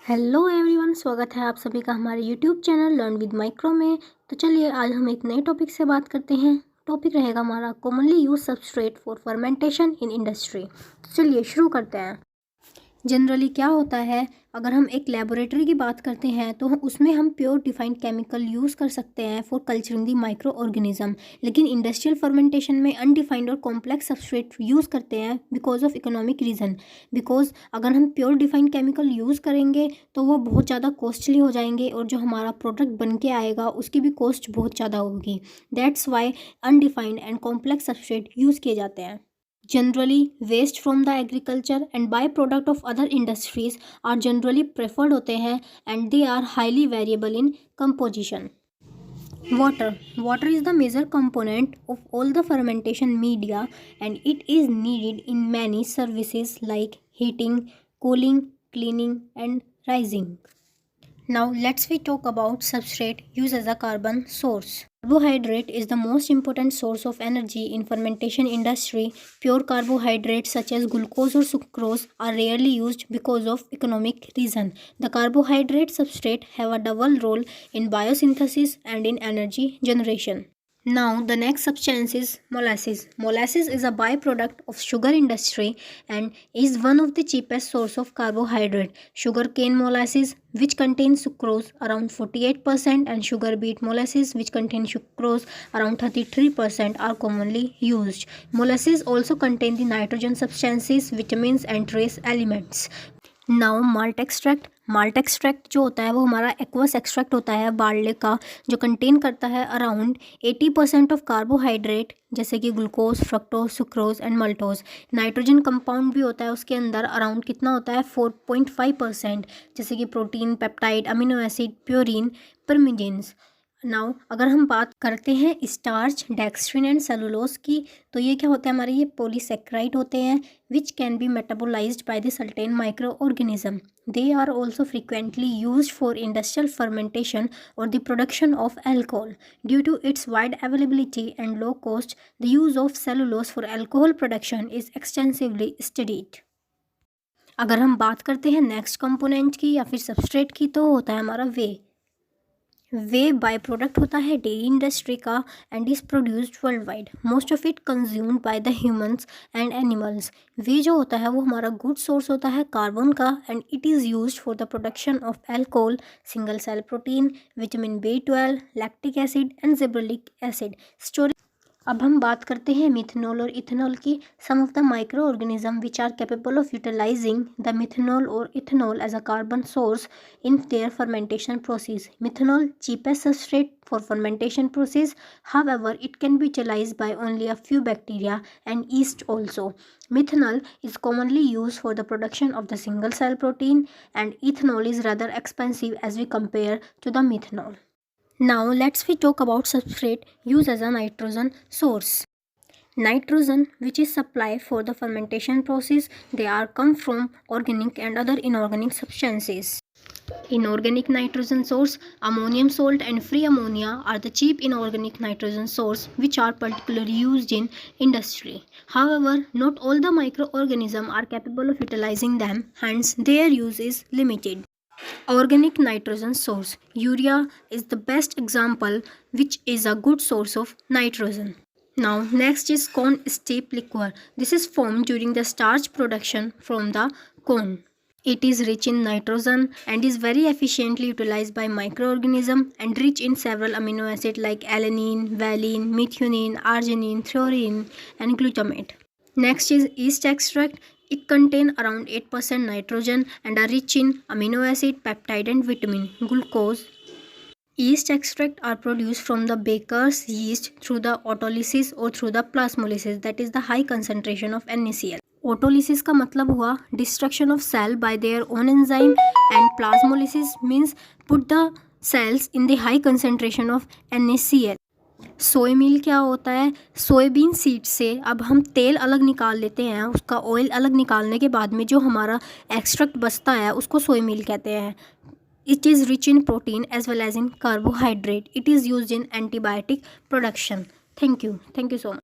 Hello everyone, स्वागत है आप सभी का हमारे YouTube channel learn with micro में। तो चलिए आज हम एक नए टॉपिक से बात करते हैं। टॉपिक रहेगा हमारा commonly use substrate for fermentation in industry. तो चलिए शुरू करते हैं। जनरली क्या होता है, अगर हम एक लेबोरेटरी की बात करते हैं तो उसमें हम प्योर डिफाइंड केमिकल यूज़ कर सकते हैं for culturing the micro organism. लेकिन इंडस्ट्रियल फर्मेंटेशन में अनडिफाइंड और कॉम्प्लेक्स सबस्ट्रेट यूज़ करते हैं because of economic reason. Because अगर हम प्योर डिफाइंड केमिकल यूज़ करेंगे तो वो बहुत ज़्यादा कॉस्टली हो जाएंगे और जो हमारा प्रोडक्ट बन के आएगा उसकी भी कॉस्ट बहुत ज़्यादा होगी। That's why undefined and complex substrate use किए जाते हैं। Generally, waste from the agriculture and byproduct of other industries are generally preferred होते हैं and they are highly variable in composition. Water is the major component of all the fermentation media and it is needed in many services like heating, cooling, cleaning and rising. Now let's we talk about substrate used as a carbon source. Carbohydrate is the most important source of energy in fermentation industry. Pure carbohydrates such as glucose or sucrose are rarely used because of economic reason. The carbohydrate substrate have a double role in biosynthesis and in energy generation. Now the next substance is molasses. Molasses is a byproduct of sugar industry and is one of the cheapest source of carbohydrate. Sugarcane molasses which contains sucrose around 48% and sugar beet molasses which contain sucrose around 33% are commonly used. Molasses also contain the nitrogen substances, vitamins and trace elements. Now malt extract जो होता है वो हमारा aqueous extract होता है barley का, जो contain करता है अराउंड 80% ऑफ कार्बोहाइड्रेट जैसे कि glucose, fructose, sucrose and maltose. Nitrogen compound भी होता है उसके अंदर, अराउंड कितना होता है 4.5%, जैसे कि protein, peptide, amino acid, purine, परमिजेंस। नाउ अगर हम बात करते हैं स्टार्च, डेक्स्ट्रिन एंड सेलुलोज की, तो ये क्या होते हैं हमारे, ये पॉलीसेक्राइड होते हैं which can be metabolised by the certain micro organism. They are also frequently used for industrial fermentation और the production of alcohol. Due to its wide availability and low cost, the use of cellulose for alcohol production is extensively studied. अगर हम बात करते हैं next component की या फिर substrate की, तो होता है हमारा वे बाय प्रोडक्ट होता है डेयरी इंडस्ट्री का and is produced worldwide. Most of it consumed by the humans and animals. Whey जो होता है वो हमारा गुड सोर्स होता है कार्बन का and it is used for the production of alcohol, single cell protein, vitamin B12, lactic acid and gibberellic acid. अब हम बात करते हैं मिथेनॉल और इथेनॉल की। Some of the micro organism which are capable of utilising the methanol और ethanol as a carbon source in their fermentation process. Methanol, cheapest substrate for fermentation process. However, it can be utilized by only a few bacteria and yeast also. Methanol is commonly used for the production of the single cell protein and ethanol is rather expensive as we compare to the methanol. Now let's we talk about substrate used as a nitrogen source. Nitrogen which is supplied for the fermentation process, they are come from organic and other inorganic substances. Inorganic nitrogen source, ammonium salt and free ammonia are the cheap inorganic nitrogen source which are particularly used in industry. However, not all the microorganisms are capable of utilizing them, hence their use is limited. Organic nitrogen source, urea is the best example which is a good source of nitrogen. Now next is corn steep liquor. This is formed during the starch production from the corn. It is rich in nitrogen and is very efficiently utilized by microorganisms and rich in several amino acids like alanine, valine, methionine, arginine, threonine and glutamate. Next is yeast extract. It contains around 8% nitrogen and are rich in amino acid, peptide and vitamin, glucose. Yeast extract are produced from the baker's yeast through the autolysis or through the plasmolysis, that is the high concentration of NaCl. Autolysis का मतलब हुआ destruction of cell by their own enzyme and plasmolysis means put the cells in the high concentration of NaCl. सोया मील क्या होता है, soybean seed से अब हम तेल अलग निकाल लेते हैं, उसका ऑयल अलग निकालने के बाद में जो हमारा एक्सट्रैक्ट बचता है उसको सोया मील कहते हैं। It is rich in protein as well as in carbohydrate. It is used in antibiotic production. Thank you so much.